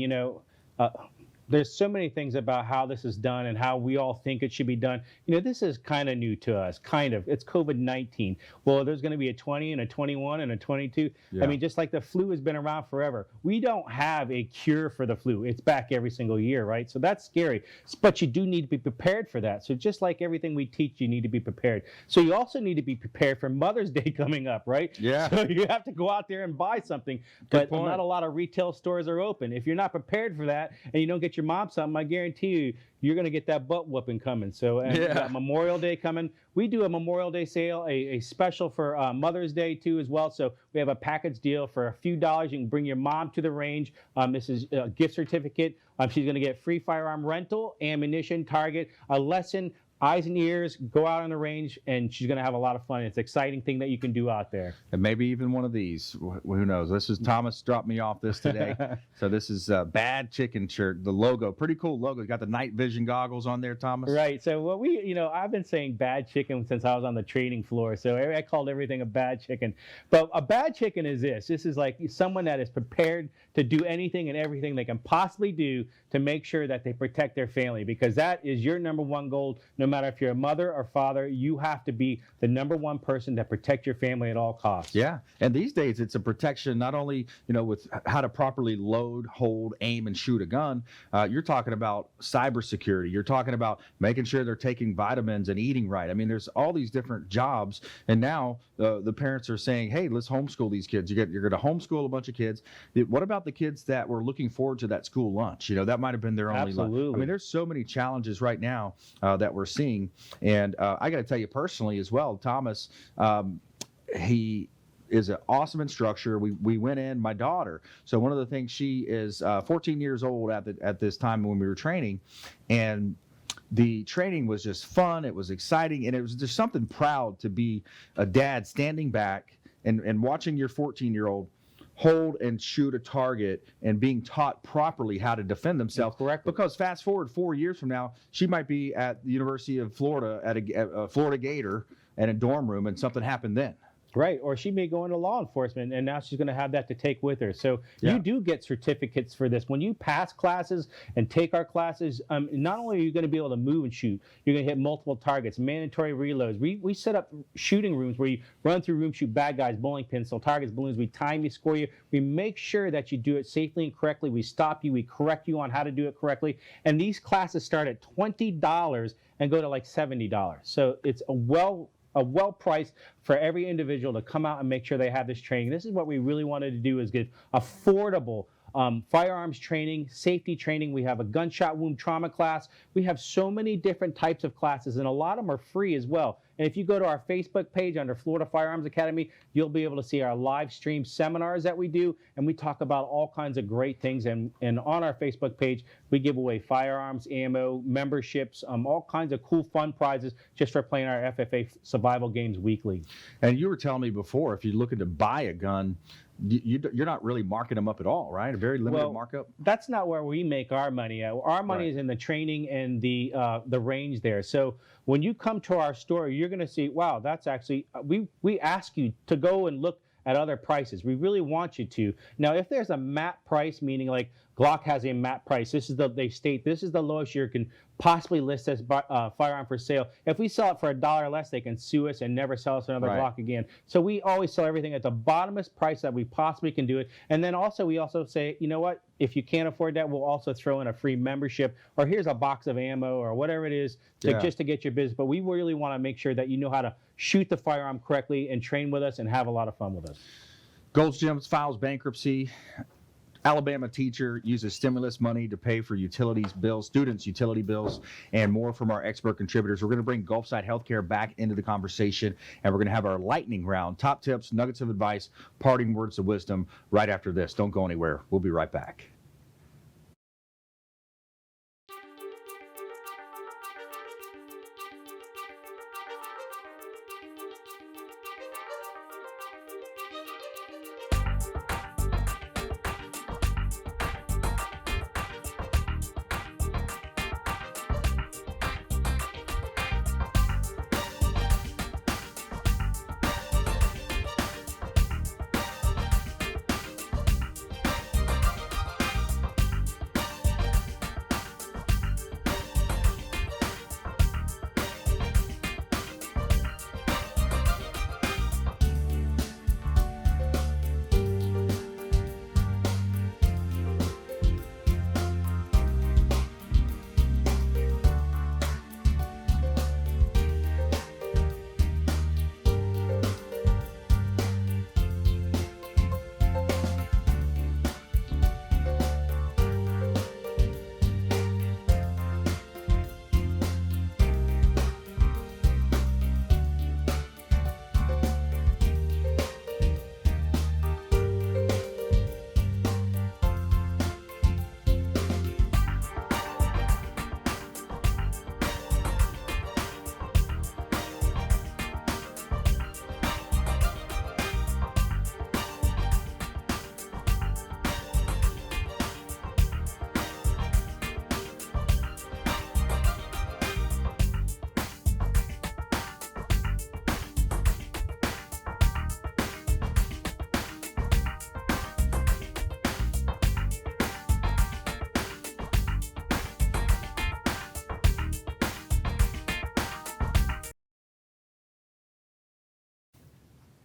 there's so many things about how this is done and how we all think it should be done. This is kind of new to us, It's COVID-19. Well, there's going to be a 20 and a 21 and a 22. Yeah. I mean, just like the flu has been around forever. We don't have a cure for the flu. It's back every single year, right? So that's scary. But you do need to be prepared for that. So just like everything we teach, you need to be prepared. So you also need to be prepared for Mother's Day coming up, right? Yeah. So you have to go out there and buy something. But not a lot of retail stores are open. If you're not prepared for that and you don't get your mom something, I guarantee you, you're going to get that butt whooping coming. So Memorial Day coming. We do a Memorial Day sale, a special for Mother's Day too as well. So we have a package deal for a few dollars. You can bring your mom to the range. This is a gift certificate. She's going to get free firearm rental, ammunition, target, a lesson, eyes and ears, go out on the range, and she's going to have a lot of fun. It's an exciting thing that you can do out there. And maybe even one of these. Who knows? This is Thomas dropped me off this today. So this is a Bad Chicken shirt. The logo, pretty cool logo. You got the night vision goggles on there, Thomas. Right. So what I've been saying Bad Chicken since I was on the trading floor. So I called everything a bad chicken. But a bad chicken is this. This is like someone that is prepared to do anything and everything they can possibly do to make sure that they protect their family, because that is your number one goal. No matter if you're a mother or father, you have to be the number one person to protect your family at all costs. Yeah. And these days it's a protection not only, with how to properly load, hold, aim, and shoot a gun. You're talking about cybersecurity. You're talking about making sure they're taking vitamins and eating right. I mean, there's all these different jobs. And now the parents are saying, hey, let's homeschool these kids. You're going to homeschool a bunch of kids. What about the kids that were looking forward to that school lunch? That might have been their only lunch. I mean, there's so many challenges right now that we're seeing. And I got to tell you personally as well, Thomas, he is an awesome instructor. We went in, my daughter. So one of the things, she is 14 years old at this time when we were training, and the training was just fun. It was exciting, and it was just something proud to be a dad standing back and watching your 14-year-old hold and shoot a target and being taught properly how to defend themselves. Correctly. Because fast forward 4 years from now, she might be at the University of Florida at a Florida Gator in a dorm room, and something happened then. Right, or she may go into law enforcement, and now she's going to have that to take with her. So you do get certificates for this. When you pass classes and take our classes, not only are you going to be able to move and shoot, you're going to hit multiple targets, mandatory reloads. We set up shooting rooms where you run through rooms, shoot bad guys, bowling pins, so targets, balloons. We time you, score you. We make sure that you do it safely and correctly. We stop you. We correct you on how to do it correctly. And these classes start at $20 and go to like $70. So it's a well priced for every individual to come out and make sure they have this training. This is what we really wanted to do, is give affordable firearms training, safety training. We have a gunshot wound trauma class. We have so many different types of classes, and a lot of them are free as well. And if you go to our Facebook page under Florida Firearms Academy, you'll be able to see our live stream seminars that we do, and we talk about all kinds of great things. And on our Facebook page, we give away firearms, ammo, memberships, all kinds of cool, fun prizes just for playing our FFA survival games weekly. And you were telling me before, if you're looking to buy a gun, you're not really marking them up at all, right? A very limited markup? That's not where we make our money. Our money is in the training and the range there. So when you come to our store, you're going to see, wow, that's actually, we ask you to go and look at other prices. We really want you to. Now, if there's a MAP price, meaning like Glock has a MAP price, this is they state this is the lowest you can possibly list as firearm for sale. If we sell it for $1 less, they can sue us and never sell us another Glock again. So we always sell everything at the bottomest price that we possibly can do it. And then we also say, you know what? If you can't afford that, we'll also throw in a free membership, or here's a box of ammo, or whatever it is, just to get your business. But we really want to make sure that you know how to shoot the firearm correctly and train with us and have a lot of fun with us. Gold's Gym files bankruptcy. Alabama teacher uses stimulus money to pay for utilities bills, students' utility bills, and more from our expert contributors. We're going to bring Gulfside Healthcare back into the conversation, and we're going to have our lightning round, top tips, nuggets of advice, parting words of wisdom right after this. Don't go anywhere. We'll be right back.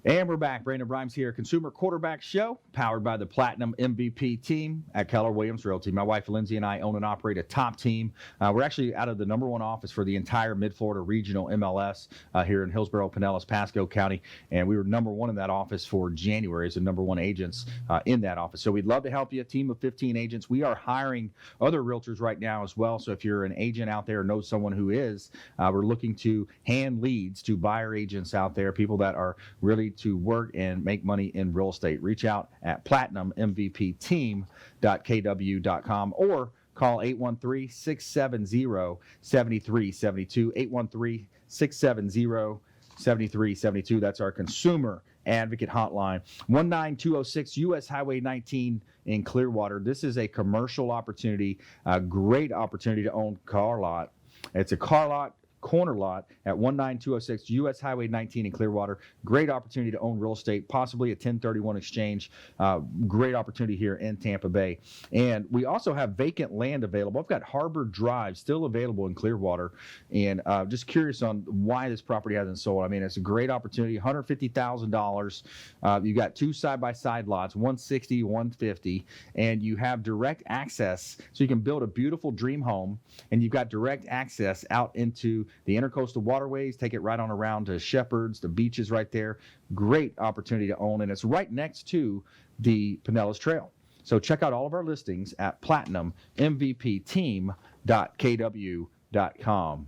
And we're back. Brandon Brimes here, Consumer Quarterback Show, powered by the Platinum MVP team at Keller Williams Realty. My wife, Lindsay, and I own and operate a top team. We're actually out of the #1 office for the entire Mid-Florida Regional MLS here in Hillsborough, Pinellas, Pasco County. And we were #1 in that office for January as the #1 agents in that office. So we'd love to help you, a team of 15 agents. We are hiring other realtors right now as well. So if you're an agent out there or know someone who is, we're looking to hand leads to buyer agents out there, people that are really to work and make money in real estate. Reach out at platinummvpteam.kw.com or call 813-670-7372, 813-670-7372. That's our consumer advocate hotline. 19206 US Highway 19 in Clearwater. This is a commercial opportunity, a great opportunity to own car lot. It's a car lot, corner lot at 19206 US Highway 19 in Clearwater. Great opportunity to own real estate, possibly a 1031 exchange. Great opportunity here in Tampa Bay. And we also have vacant land available. I've got Harbor Drive still available in Clearwater. And just curious on why this property hasn't sold. I mean, it's a great opportunity, $150,000. You got two side-by-side lots, 160, 150, and you have direct access. So you can build a beautiful dream home, and you've got direct access out into the intercoastal waterways, take it right on around to Shepherd's, the beaches right there. Great opportunity to own, and it's right next to the Pinellas Trail. So check out all of our listings at platinummvpteam.kw.com.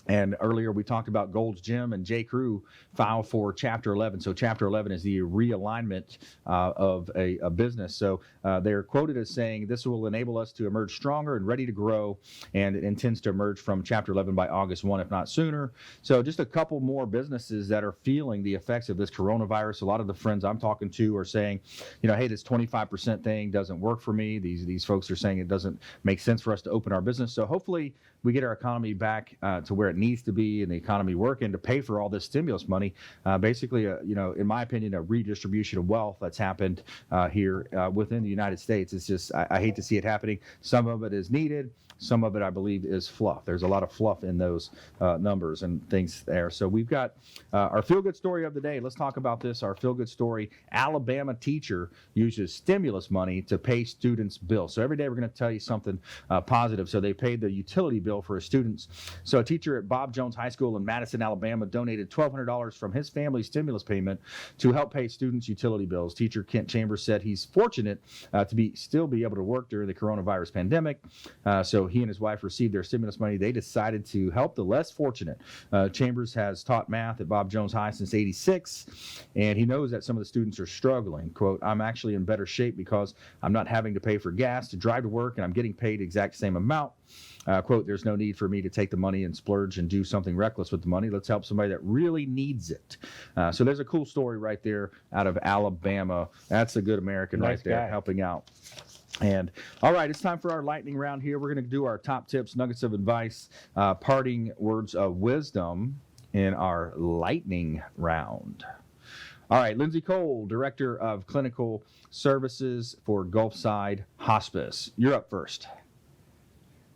And earlier we talked about Gold's Gym and J. Crew filed for Chapter 11. So Chapter 11 is the realignment of a business. So they're quoted as saying, this will enable us to emerge stronger and ready to grow, and it intends to emerge from Chapter 11 by August 1, if not sooner. So just a couple more businesses that are feeling the effects of this coronavirus. A lot of the friends I'm talking to are saying, hey, this 25% thing doesn't work for me. These folks are saying it doesn't make sense for us to open our business. So hopefully we get our economy back to where it needs to be, and the economy working to pay for all this stimulus money. Basically, in my opinion, a redistribution of wealth that's happened here within the United States. It's just, I hate to see it happening. Some of it is needed. Some of it, I believe, is fluff. There's a lot of fluff in those numbers and things there. So we've got our feel-good story of the day. Let's talk about this. Our feel-good story, Alabama teacher uses stimulus money to pay students' bills. So every day we're going to tell you something positive. So they paid the utility bill for his students. So a teacher at Bob Jones High School in Madison, Alabama, donated $1,200 from his family's stimulus payment to help pay students' utility bills. Teacher Kent Chambers said he's fortunate to still be able to work during the coronavirus pandemic. So he and his wife received their stimulus money. They decided to help the less fortunate. Chambers has taught math at Bob Jones High since '86, and he knows that some of the students are struggling. Quote, I'm actually in better shape because I'm not having to pay for gas to drive to work, and I'm getting paid the exact same amount. Quote, there's no need for me to take the money and splurge and do something reckless with the money. Let's help somebody that really needs it. So there's a cool story right there out of Alabama. That's a good American right there, helping out. And all right, it's time for our lightning round here. We're going to do our top tips, nuggets of advice, parting words of wisdom in our lightning round. All right, Lindsay Cole, Director of Clinical Services for Gulfside Hospice. You're up first.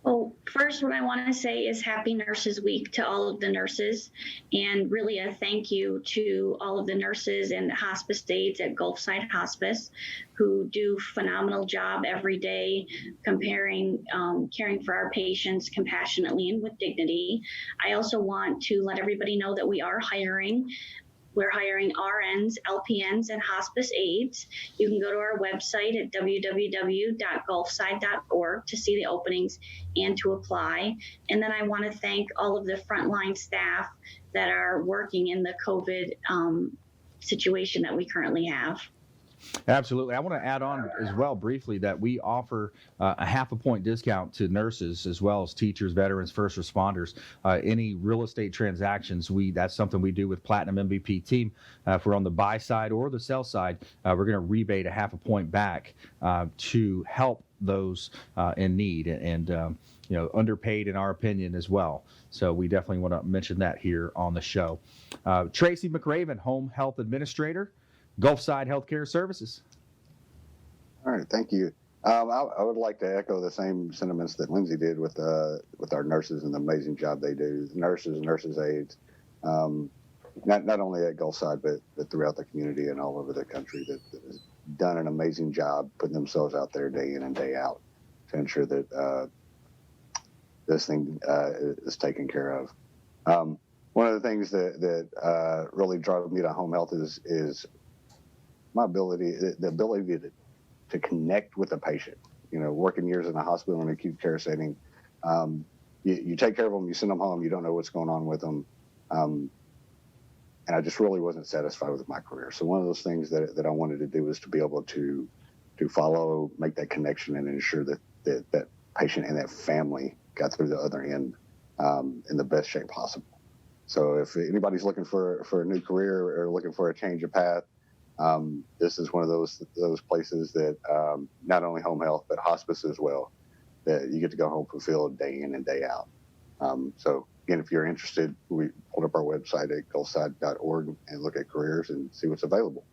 Well, first, what I want to say is Happy Nurses Week to all of the nurses, and really a thank you to all of the nurses and hospice aides at Gulfside Hospice who do a phenomenal job every day caring for our patients compassionately and with dignity. I also want to let everybody know that we are hiring. We're hiring RNs, LPNs, and hospice aides. You can go to our website at www.gulfside.org to see the openings and to apply. And then I want to thank all of the frontline staff that are working in the COVID situation that we currently have. Absolutely. I want to add on as well briefly that we offer a half a point discount to nurses as well as teachers, veterans, first responders. Any real estate transactions, that's something we do with Platinum MVP Team. If we're on the buy side or the sell side, we're going to rebate a half a point back to help those in need and underpaid in our opinion as well. So we definitely want to mention that here on the show. Tracy Mcraven, Home Health Administrator, Gulfside Healthcare Services. All right, thank you. I would like to echo the same sentiments that Lindsay did with our nurses and the amazing job they do. Nurses aides, not only at Gulfside but throughout the community and all over the country that has done an amazing job putting themselves out there day in and day out to ensure that this thing is taken care of. One of the things that really drives me to home health is the ability to connect with the patient. Working years in a hospital in an acute care setting, you take care of them, you send them home, you don't know what's going on with them. And I just really wasn't satisfied with my career. So one of those things that I wanted to do was to be able to follow, make that connection and ensure that patient and that family got through the other end in the best shape possible. So if anybody's looking for a new career or looking for a change of path, this is one of those places that not only home health, but hospice as well, that you get to go home fulfilled day in and day out. So again, if you're interested, we pulled up our website at gulfside.org and look at careers and see what's available.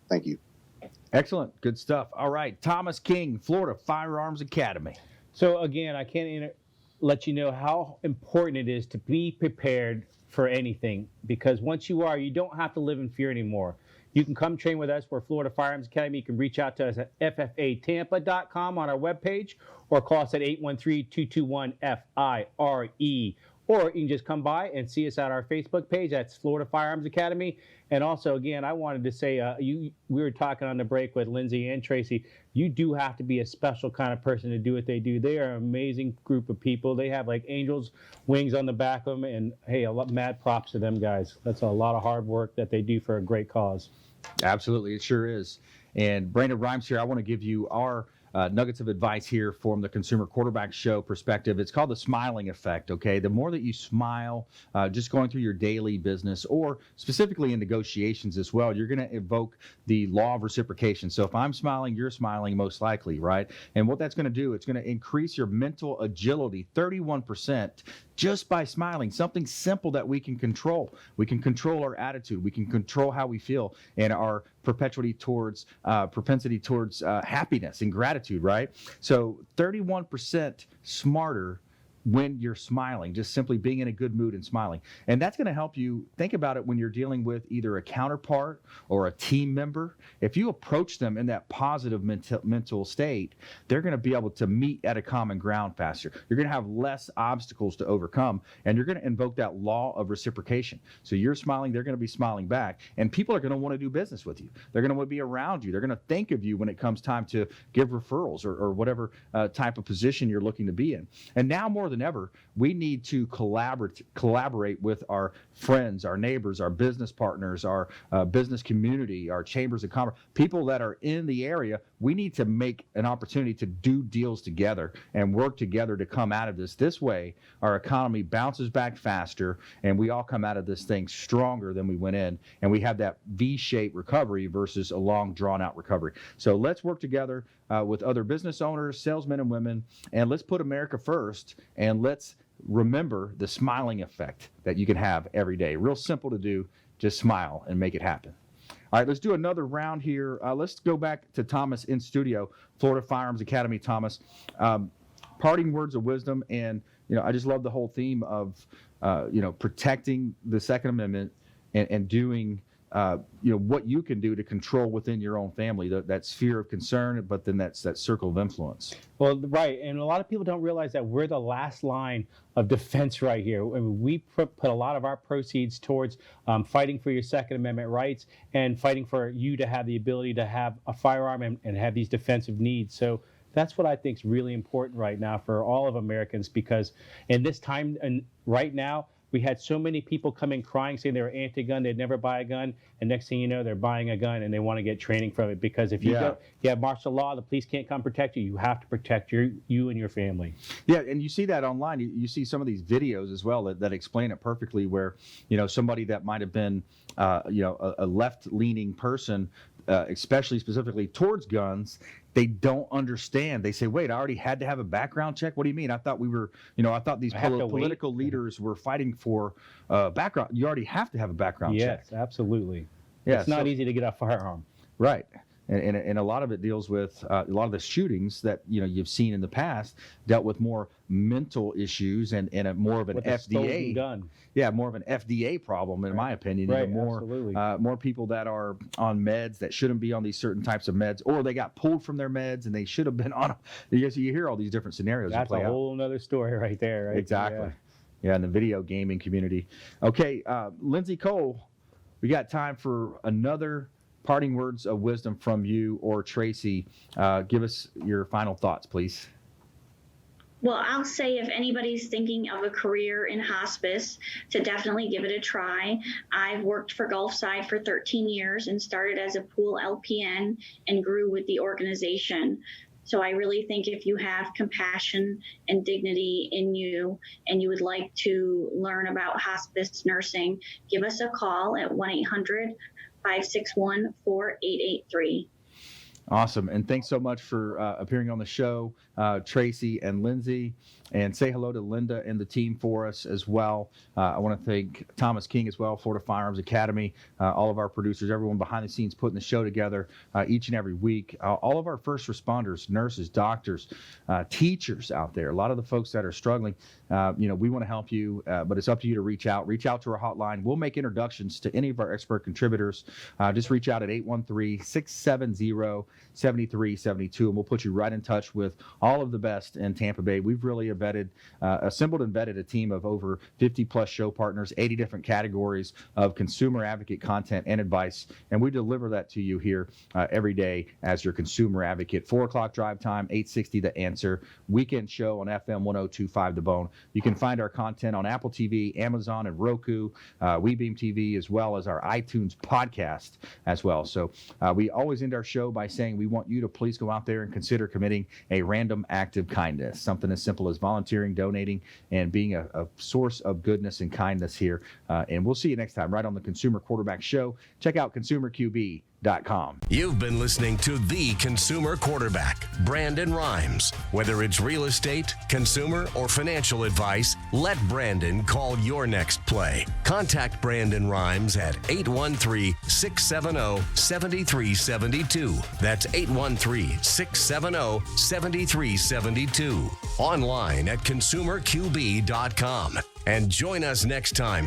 Thank you. Excellent. Good stuff. All right. Thomas King, Florida Firearms Academy. So again, I can't let you know how important it is to be prepared for anything, because once you are, you don't have to live in fear anymore. You can come train with us. We're Florida Firearms Academy. You can reach out to us at ffatampa.com on our webpage, or call us at 813-221-FIRE. Or you can just come by and see us at our Facebook page. That's Florida Firearms Academy. And also, again, I wanted to say, we were talking on the break with Lindsay and Tracy. You do have to be a special kind of person to do what they do. They are an amazing group of people. They have like angels' wings on the back of them. And hey, mad props to them guys. That's a lot of hard work that they do for a great cause. Absolutely, it sure is. And Brandon Rhymes here, I want to give you our nuggets of advice here from the Consumer Quarterback Show perspective. It's called the smiling effect, okay? The more that you smile, just going through your daily business, or specifically in negotiations as well, you're going to evoke the law of reciprocation. So if I'm smiling, you're smiling most likely, right? And what that's going to do, it's going to increase your mental agility 31% just by smiling. Something simple that we can control. We can control our attitude. We can control how we feel and our propensity towards happiness and gratitude, right? So 31% smarter when you're smiling, just simply being in a good mood and smiling. And that's going to help you think about it when you're dealing with either a counterpart or a team member. If you approach them in that positive mental state, they're going to be able to meet at a common ground faster. You're going to have less obstacles to overcome, and you're going to invoke that law of reciprocation. So you're smiling, they're going to be smiling back, and people are going to want to do business with you. They're going to want to be around you. They're going to think of you when it comes time to give referrals or whatever type of position you're looking to be in. And now more than ever, we need to collaborate with our friends, our neighbors, our business partners, our business community, our chambers of commerce, people that are in the area. We need to make an opportunity to do deals together and work together to come out of this. This way, our economy bounces back faster, and we all come out of this thing stronger than we went in, and we have that V-shaped recovery versus a long, drawn-out recovery. So let's work together with other business owners, salesmen and women, and let's put America first, and let's remember the smiling effect that you can have every day. Real simple to do. Just smile and make it happen. All right, let's do another round here. Let's go back to Thomas in studio, Florida Firearms Academy. Thomas, parting words of wisdom, and I just love the whole theme of protecting the Second Amendment and doing what you can do to control within your own family that sphere of concern, but then that circle of influence. Well, right, and a lot of people don't realize that we're the last line of defense right here. I mean, we put a lot of our proceeds towards fighting for your Second Amendment rights and fighting for you to have the ability to have a firearm and have these defensive needs. So that's what I think is really important right now for all of Americans, because in this time and right now, we had so many people come in crying, saying they were anti-gun, they'd never buy a gun, and next thing you know, they're buying a gun and they want to get training from it, because if you have martial law, the police can't come protect you. You have to protect you and your family. Yeah, and you see that online. You see some of these videos as well that explain it perfectly, where somebody that might have been a left-leaning person, especially specifically towards guns, they don't understand. They say, wait, I already had to have a background check? What do you mean? I thought we were, I thought these political leaders were fighting for background. You already have to have a background check. Yes, absolutely. Yeah, it's not easy to get a firearm. Right. And a lot of it deals with a lot of the shootings that you've seen in the past dealt with more mental issues and a more of an FDA gun. Yeah, more of an FDA problem in my opinion. Right, more people that are on meds that shouldn't be on these certain types of meds, or they got pulled from their meds and they should have been on them. You hear all these different scenarios. That's a whole nother story right there. Right? Exactly. Yeah, in the video gaming community. Okay, Lindsay Cole, we got time for another parting words of wisdom from you or Tracy. Give us your final thoughts, please. Well, I'll say if anybody's thinking of a career in hospice, to definitely give it a try. I've worked for Gulfside for 13 years and started as a pool LPN and grew with the organization. So I really think if you have compassion and dignity in you and you would like to learn about hospice nursing, give us a call at 1-800-561-4883. Awesome. And thanks so much for appearing on the show, Tracy and Lindsay. And say hello to Linda and the team for us as well. I want to thank Thomas King as well, Florida Firearms Academy, all of our producers, everyone behind the scenes putting the show together each and every week. All of our first responders, nurses, doctors, teachers out there, a lot of the folks that are struggling. We want to help you, but it's up to you to reach out. Reach out to our hotline. We'll make introductions to any of our expert contributors. Just reach out at 813-670-7372, and we'll put you right in touch with all of the best in Tampa Bay. We've really assembled and vetted a team of over 50 plus show partners, 80 different categories of consumer advocate content and advice, and we deliver that to you here every day as your consumer advocate. 4 o'clock drive time, 860 The Answer, weekend show on FM 102.5 The Bone. You can find our content on Apple TV, Amazon, and Roku, WeBeam TV, as well as our iTunes podcast as well. So we always end our show by saying we want you to please go out there and consider committing a random act of kindness, something as simple as volunteering, donating, and being a source of goodness and kindness here. And we'll see you next time right on the Consumer Quarterback Show. Check out consumerqb.com. You've been listening to The Consumer Quarterback, Brandon Rhymes. Whether it's real estate, consumer, or financial advice, let Brandon call your next play. Contact Brandon Rhymes at 813-670-7372. That's 813-670-7372. Online at consumerqb.com. And join us next time